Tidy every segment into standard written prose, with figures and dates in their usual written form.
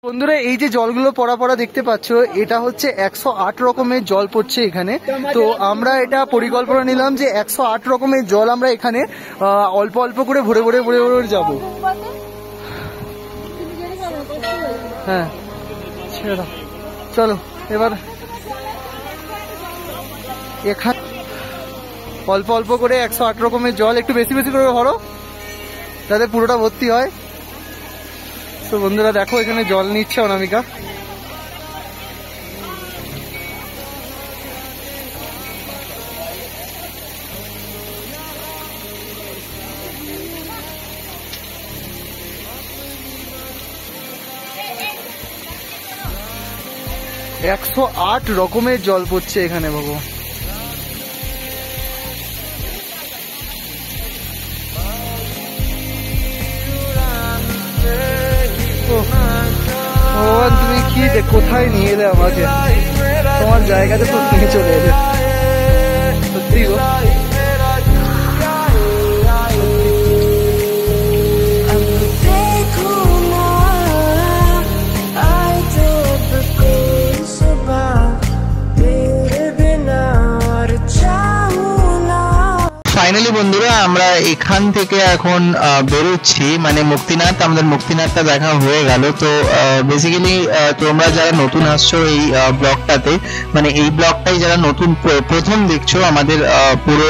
বন্ধুরা এই যে জলগুলো পড়া পড়া দেখতে পাচ্ছ, এটা হচ্ছে 108 রকমের জল পড়ছে এখানে। তো আমরা এটা পরিকল্পনা নিলাম যে 108 রকমের জল আমরা এখানে অল্প অল্প করে ভরে ভরে ভরে ভরে যাবো। হ্যাঁ চলো এবার এখানে অল্প অল্প করে 108 রকমের জল একটু বেশি বেশি করে ভরো যাতে পুরোটা ভর্তি হয়। তো বন্ধুরা দেখো এখানে জল নিচ্ছে অনামিকা। একশো 8 রকমের জল পড়ছে এখানে বাবু। ভগবান তুমি কি কোথায় নিয়ে এলে আমাকে, তোমার জায়গাতে তো নিয়ে চলে এলে সত্যি গো। ফাইনালি বন্ধুরা আমরা এখান থেকে এখন বেরোচ্ছি, মানে মুক্তিনাথ, আমাদের মুক্তিনাথটা দেখা হয়ে গেল। তো বেসিক্যালি তোমরা যারা নতুন আসছো এই ব্লগটাতে, মানে এই ব্লগটাই যারা নতুন প্রথম দেখছো আমাদের পুরো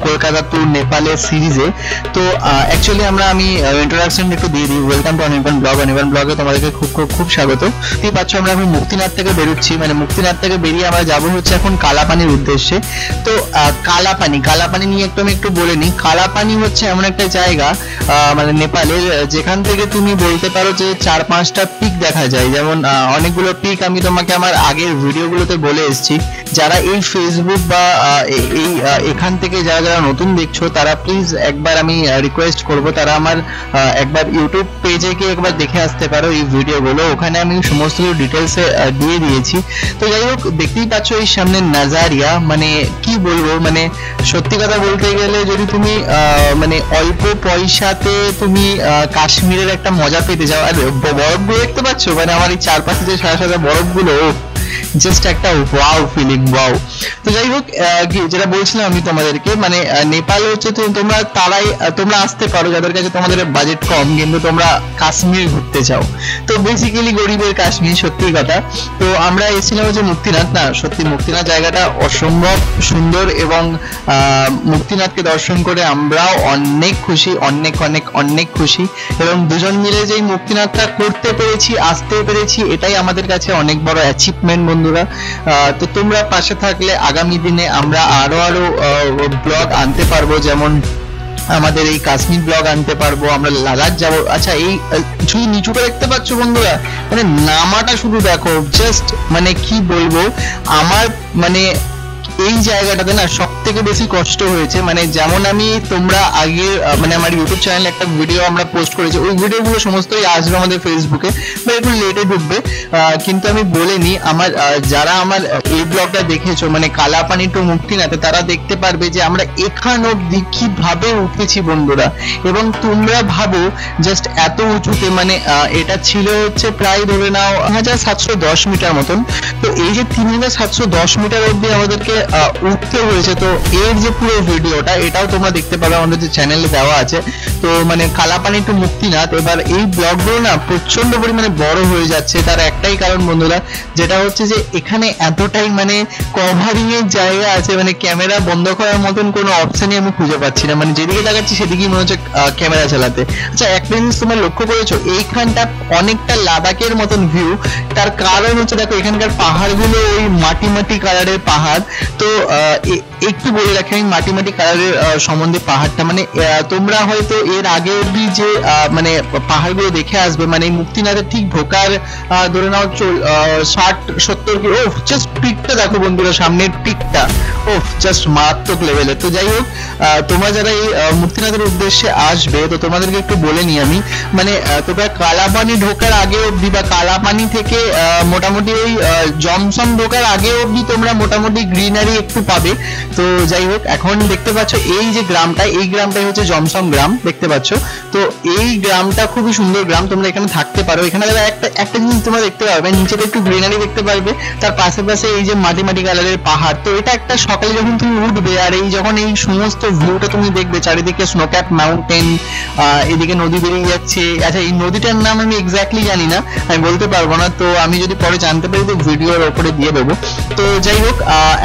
কলকাতা টু নেপালের সিরিজে, তো অ্যাকচুয়ালি আমি ইন্ট্রোডাকশন একটু দিয়ে দিই। Welcome to Anirban blog. Anirban ব্লগে তোমাদেরকে খুব খুব খুব স্বাগত। দেখতেই পাচ্ছ আমরা এখন মুক্তিনাথ থেকে বেরোচ্ছি, মানে মুক্তিনাথ থেকে বেরিয়ে আমরা যাবো হচ্ছে এখন কালাপানির উদ্দেশ্যে। তো কালাপানি নিয়ে একটু বলে নিই। কালাপানি হচ্ছে এমন একটা জায়গা মানে নেপালের, যেখান থেকে তুমি বলতে পারো যে 4-5টা পিক দেখা যায়। যেমন অনেকগুলো পিক আমি তোমাকে আমার আগের ভিডিওগুলোতে বলে এসেছি। যারা এই ফেসবুক বা এই এখান থেকে যারা নতুন দেখছো তারা প্লিজ একবার আমি রিকোয়েস্ট করব, তারা আমার একবার ইউটিউব পেজে গিয়ে একবার দেখে আসতে পারো এই ভিডিওগুলো। ওখানে আমি সমস্ত ডিটেলসে দিয়ে দিয়েছি। তো যাই হোক, দেখতেই পাচ্ছ এই সামনে নাজারিয়া, মানে কি বলবো, মানে সত্যি কথা বলতে গেলে যদি তুমি মানে অল্প পয়সাতে তুমি কাশ্মীরের একটা মজা পেতে যাও। আর বরফগুলো দেখতে পাচ্ছ, মানে আমার এই চারপাশে যে সাদা সাদা বরফগুলো, জাস্ট একটা ওয়াও ফিলিং, ওয়াও। তো যাই হোক, যেটা বলছিলাম আমি তোমাদেরকে, মানে নেপাল হচ্ছে তোমরা আসতে পারো যাদের কাছে তোমাদের বাজেট কম, কিন্তু তোমরা কাশ্মীর ঘুরতে চাও। তো বেসিক্যালি গরিবের কাশ্মীর, সত্যি কথা। তো আমরা এসেছিলাম হচ্ছে মুক্তিনাথ। না সত্যি মুক্তিনাথ জায়গাটা অসম্ভব সুন্দর, এবং মুক্তিনাথকে দর্শন করে আমরাও অনেক খুশি, অনেক অনেক অনেক খুশি। এবং দুজন মিলে যে মুক্তিনাথটা করতে পেরেছি, আসতে পেরেছি, এটাই আমাদের কাছে অনেক বড় অ্যাচিভমেন্ট বন্ধুরা। তো তোমরা পাশে থাকলে আগামী দিনে আমরা আরো ব্লগ আনতে পারবো, যেমন আমাদের এই কাশ্মীর ব্লগ আনতে পারবো, আমরা লাদাখ যাবো। আচ্ছা, এই শুধু নিচুটা দেখতে পাচ্ছ বন্ধুরা, মানে নামাটা শুধু দেখো, জাস্ট মানে কি বলবো, আমার মানে এই জায়গাটাতে না সব থেকে বেশি কষ্ট হয়েছে। মানে যেমন তোমরা আগে মানে আমার ইউটিউব চ্যানেলে একটা ভিডিও আমরা পোস্ট করেছি, ওই ভিডিওগুলো সমস্তই আসবে আমাদের ফেসবুকে, বা একটু লেটে ঢুকবে। কিন্তু আমি বলিনি, যারা আমার এই ব্লগটা দেখেছো, মানে কালাপানি টু মুক্তিনাথে, তারা দেখতে পারবে যে আমরা এখান অব্দি কিভাবে উঠেছি বন্ধুরা। এবং তোমরা ভাবো জাস্ট এত উঁচুতে, মানে এটা ছিল হচ্ছে প্রায় ধরে নাও 3710 মিটার মতন। তো এই যে 3710 মিটার অব্দি আমাদেরকে উঠতে হয়েছে। তো এর যে পুরো ভিডিওটা, এটাও তোমরা দেখতে পাবে আমাদের যে চ্যানেলে দেওয়া আছে। তো মানে কালাপানি টু মুক্তিনাথ, এবার এই ব্লগগুলো না প্রচন্ড পরিমাণে বড় হয়ে যাচ্ছে। তার একটাই কারণ বন্ধুরা, যেটা হচ্ছে যে এখানে এতটাই মানে কভারিং এর জায়গা আছে, মানে ক্যামেরা বন্ধ করার মতন কোনো অপশনই আমি খুঁজে পাচ্ছি না। মানে যেদিকে দেখাচ্ছি সেদিকেই মনে হচ্ছে ক্যামেরা চালাতে। আচ্ছা, একটা জিনিস তোমরা লক্ষ্য করেছো, এইখানটা অনেকটা লাদাখের মতন ভিউ। তার কারণ হচ্ছে দেখো, এখানকার পাহাড়গুলো ওই মাটি মাটি কালারের পাহাড়। তো একটু বলে রাখি আমি মাটি মাটি কালারের সম্বন্ধে পাহাড়টা, মানে তোমরা হয়তো এর আগে অব্দি যে মানে পাহাড়গুলো দেখে আসবে, মানে মুক্তিনাথের ঠিক ঢোকার ধরে নাও 60-70 কিলো। জাস্ট পিকটা দেখো বন্ধুরা, সামনের পিকটা জাস্ট মারাত্মক লেভেলে। তো যাই হোক, তোমরা যারা এই মুক্তিনাথের উদ্দেশ্যে আসবে, তো তোমাদেরকে একটু বলে নিই আমি, মানে তোমরা কালাপানি ঢোকার আগে অব্দি বা কালাপানি থেকে মোটামুটি ওই জমসম ঢোকার আগে অব্দি তোমরা মোটামুটি গ্রিন গ্রিনারি একটু পাবে। তো যাই হোক, এখন দেখতে পাচ্ছ এই যে গ্রামটা, এই গ্রামটাই হচ্ছে জমসম গ্রাম, দেখতে পাচ্ছ। তো এই গ্রামটা খুবই সুন্দর গ্রাম, তোমরা এখানে থাকতে পারো। এখানে একটা জিনিস তোমরা দেখতে পারবে, নিচেটা একটু গ্রিনারি দেখতে পারবে, তার পাশে পাশে এই যে মাটি মাটি কালারের পাহাড়। তো এটা একটা সকালে যখন তুমি উঠবে আর এই যখন এই সমস্ত ভিউটা তুমি দেখবে, চারিদিকে স্নোক্যাপ মাউন্টেন, এদিকে নদী বেরিয়ে যাচ্ছে। আচ্ছা, এই নদীটার নাম আমি এক্স্যাক্টলি জানি না, আমি বলতে পারবো না, তো আমি যদি পরে জানতে পারি তো ভিডিওর ওপরে দিয়ে দেবো। তো যাই হোক,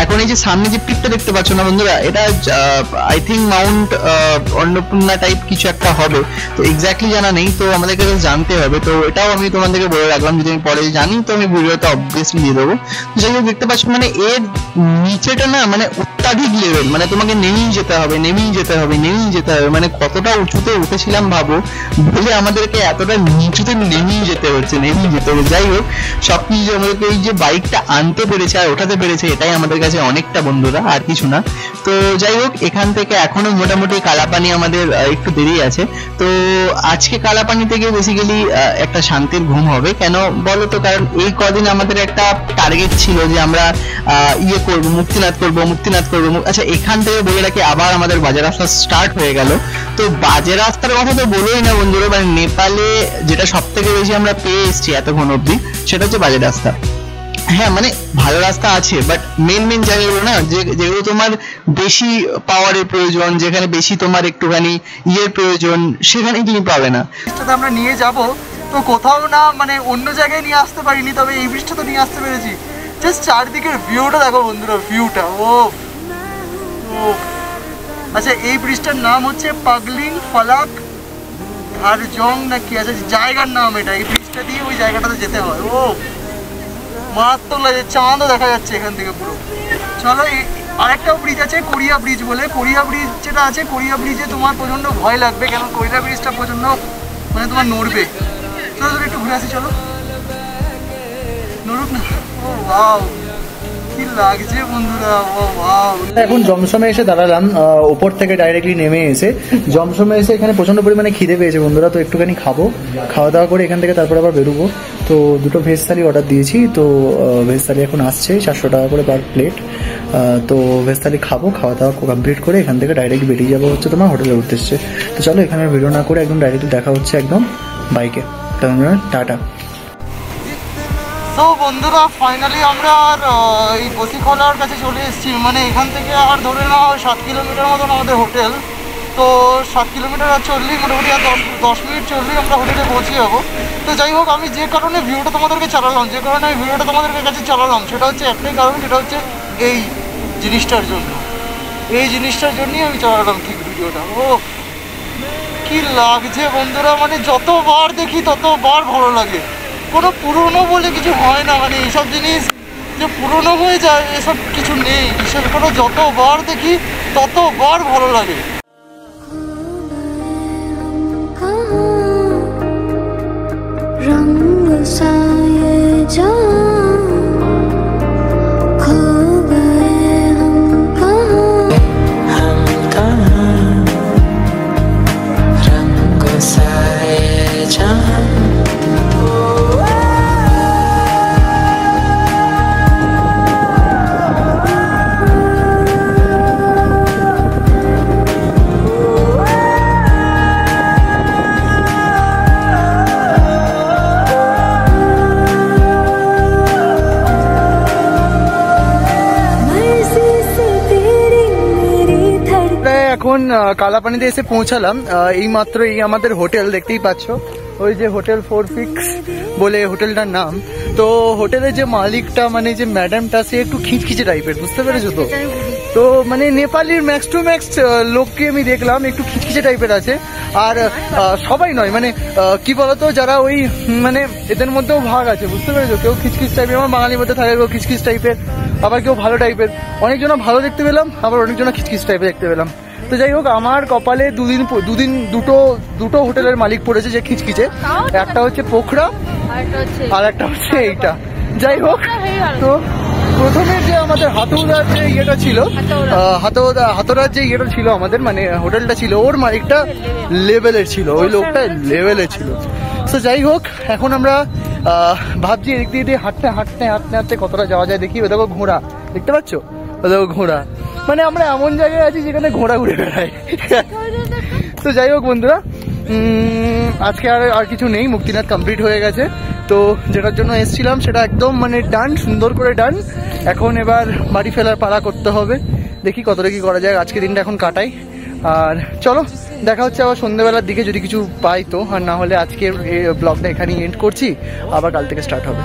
এখন এই যে সামনে যে পিকটা দেখতে পাচ্ছ না বন্ধুরা, এটা I think Mount Annapurna type কিছু একটা হবে, তো এক্স্যাক্টলি জানা নেই, তো আমাদেরকে জানতে হবে। তো এটাও আমি তোমাদেরকে বলে রাখলাম, যদি আমি পরে জানি তো আমি ভিডিওটা অবভিয়াসলি দিয়ে দেবো। যাই হোক, দেখতে পাচ্ছ মানে এর নিচেটা না মানে অত্যাধিক লেভেল, মানে তোমাকে নেমেই যেতে হবে, নেমেই যেতে হবে, নেমেই যেতে হবে, মানে কতটা উঁচুতে উঠেছিলাম ভাবো, বলে আমাদেরকে এতটা নিচুতে নেমেই যেতে হচ্ছে, নেমেই যেতে হবে। যাই হোক, সবকিছু আমাদেরকে এই যে বাইকটা আনতে পেরেছে আর ওঠাতে পেরেছে, এটাই আমাদের কাছে অনেকটা বন্ধুরা, আর কিছু না। তো যাই হোক, এখান থেকে এখনো মোটামুটি কালাপানি আমাদের একটু দেরি আছে। তো আজকে কালাপানি থেকে বেসিক্যালি একটা শান্তির ঘুম হবে। কেন বলো তো? কারণ এই কদিন আমাদের একটা টার্গেট ছিল যে আমরা ইয়ে করবো, মুক্তিনাথ করবো, মুক্তিনাথ করবো। আচ্ছা, এখান থেকে বলে রাখি, আবার আমাদের বাজে রাস্তা স্টার্ট হয়ে গেল। তো বাজে রাস্তার কথা তো বলোই না বন্ধুরা, মানে নেপালে যেটা সব থেকে বেশি আমরা পেয়ে এসেছি এতক্ষণ অব্দি, সেটা হচ্ছে বাজে রাস্তা। হ্যাঁ, মানে ভালো রাস্তা আছে, বাট মেন জায়গাগুলো না, যেগুলো তোমার বেশি পাওয়ারের প্রয়োজন, যেখানে বেশি তোমার একটুখানি ইয়ের প্রয়োজন, সেখানে তুমি পাবে না। আমরা নিয়ে যাব তো কোথাও না, মানে অন্য জায়গায় নিয়ে আসতে পারিনি, তবে এই ব্রিজটা তো নিয়ে আসতে পেরেছি। জাস্ট চারদিকের ভিউটা দেখো বন্ধুরা, ভিউটা ও। আচ্ছা, এই ব্রিজটার নাম হচ্ছে পাগলিং ফালাক ধারজং না কি আছে জায়গার নাম এটা। এই ব্রিজটা দিয়ে ওই জায়গাটাতে যেতে হয়। ও মারাত্মক লাগে, চাঁদও দেখা যাচ্ছে এখান থেকে পুরো। চলো, আরেকটাও ব্রিজ আছে কোরিয়া ব্রিজ বলে। কোরিয়া ব্রিজ যেটা আছে, কোরিয়া ব্রিজে তোমার প্রচণ্ড ভয় লাগবে, কেন কোরিয়া ব্রিজটা প্রচণ্ড মানে তোমার নড়বে। চলো চলো একটু ঘুরে আসি, চলো। নড়ুক না। ও ওয়াও, কি লাগছে বন্ধুরা, ও ওয়াও। এখন জমসমে এসে দাঁড়ালাম, উপর থেকে ডাইরেক্টলি নেমে এসে জমসমে এসে এখানে প্রচণ্ড পরিমাণে খিদে পেয়েছে বন্ধুরা। তো একটুখানি খাবো, খাওয়া দাওয়া করে এখান থেকে তারপরে আবার বেরোবো। তো দুটো ভেজ থালি অর্ডার দিয়েছি, তো ভেজ থালি এখন আসছে 400 টাকা করে পার প্লেট। তো ভেজ থালি খাবো, খাওয়া দাওয়া কমপ্লিট করে এখান থেকে ডাইরেক্ট বেরিয়ে যাবো হচ্ছে তোমার হোটেলের উদ্দেশ্যে। তো চলো, এখানে ভিডিও না করে একদম ডাইরেক্টলি দেখা হচ্ছে একদম বাইকে। টাটা। তো বন্ধুরা, ফাইনালি আমরা আর এই বসিখলার কাছে চলে এসেছি। মানে এখান থেকে আর ধরে নাও 7 কিলোমিটার মতন আমাদের হোটেল। তো 7 কিলোমিটার আর চললেই মোটামুটি আর 10 মিনিট চললেই আমরা হোটেলে পৌঁছে যাবো। তো যাই হোক, আমি যে কারণে ভিডিওটা তোমাদেরকে চালালাম, সেটা হচ্ছে একটাই কারণ, সেটা হচ্ছে এই জিনিসটার জন্য। এই জিনিসটার জন্যই আমি চালালাম ঠিক ভিডিওটা। ও কি লাগছে বন্ধুরা, মানে যতবার দেখি ততবার ভালো লাগে। কোনো পুরনো বলে কিছু হয় না, মানে এইসব জিনিস যে পুরনো হয়ে যায় এসব কিছু নেই। বিশেষ করে যতবার দেখি ততবার ভালো লাগে। এখন কালাপানিতে এসে পৌঁছালাম। এই মাত্র এই আমাদের হোটেল দেখতেই পাচ্ছ, ওই যে হোটেল 4 ফিক্স বলে হোটেলটার নাম। তো হোটেলের যে মালিকটা, মানে যে ম্যাডামটা, সে একটু খিচখিচে টাইপের, বুঝতে পেরেছো তো? তো মানে নেপালির ম্যাক্স টু ম্যাক্স লোককে আমি দেখলাম একটু খিচখিচে টাইপের আছে। আর সবাই নয়, মানে কি বলতো, যারা ওই মানে এদের মধ্যেও ভাগ আছে, বুঝতে পেরেছো? কেউ খিচখিচ টাইপের, আমার বাঙালির মধ্যে থাকে, কেউ খিচখিচ টাইপের, আবার কেউ ভালো টাইপের। অনেকজনা ভালো দেখতে পেলাম, আবার অনেকজনা খিচখিচ টাইপের দেখতে পেলাম। তো যাই হোক, আমার কপালে দুটো হোটেলের মালিক পড়েছে যে খিচখিচে। একটা হচ্ছে পোখরা আর একটা হচ্ছে এইটা। যাই হোক, তো প্রথমে যে আমাদের হাতৌরার যে ইয়েটা ছিল, হাতৌরার যে ইয়েটা ছিল আমাদের, মানে হোটেলটা ছিল, ওর মালিকটা লেভেলের ছিল, ওই লোকটা লেভেলের ছিল। তো যাই হোক, এখন আমরা ভাবছি এদিক দিয়ে হাঁটতে কতটা যাওয়া যায় দেখি। ওই দেখো ঘোড়া, দেখতে পাচ্ছ? হলো ঘোড়া। মানে আমরা এমন জায়গায় আছি যেখানে ঘোড়া ঘুরে বেড়ায়। তো যাই হোক বন্ধুরা, আজকে আর কিছু নেই, মুক্তিনাথ কমপ্লিট হয়ে গেছে। তো যেটার জন্য এসেছিলাম সেটা একদম মানে ডান, সুন্দর করে ডান। এখন এবার বাড়ি ফেরার পালা করতে হবে, দেখি কতটা কি করা যায়, আজকে দিনটা এখন কাটাই। আর চলো দেখা হচ্ছে আবার সন্ধ্যেবেলার দিকে, যদি কিছু পাই তো, আর না হলে আজকে ব্লগটা এখানেই এন্ড করছি, আবার কাল থেকে স্টার্ট হবে।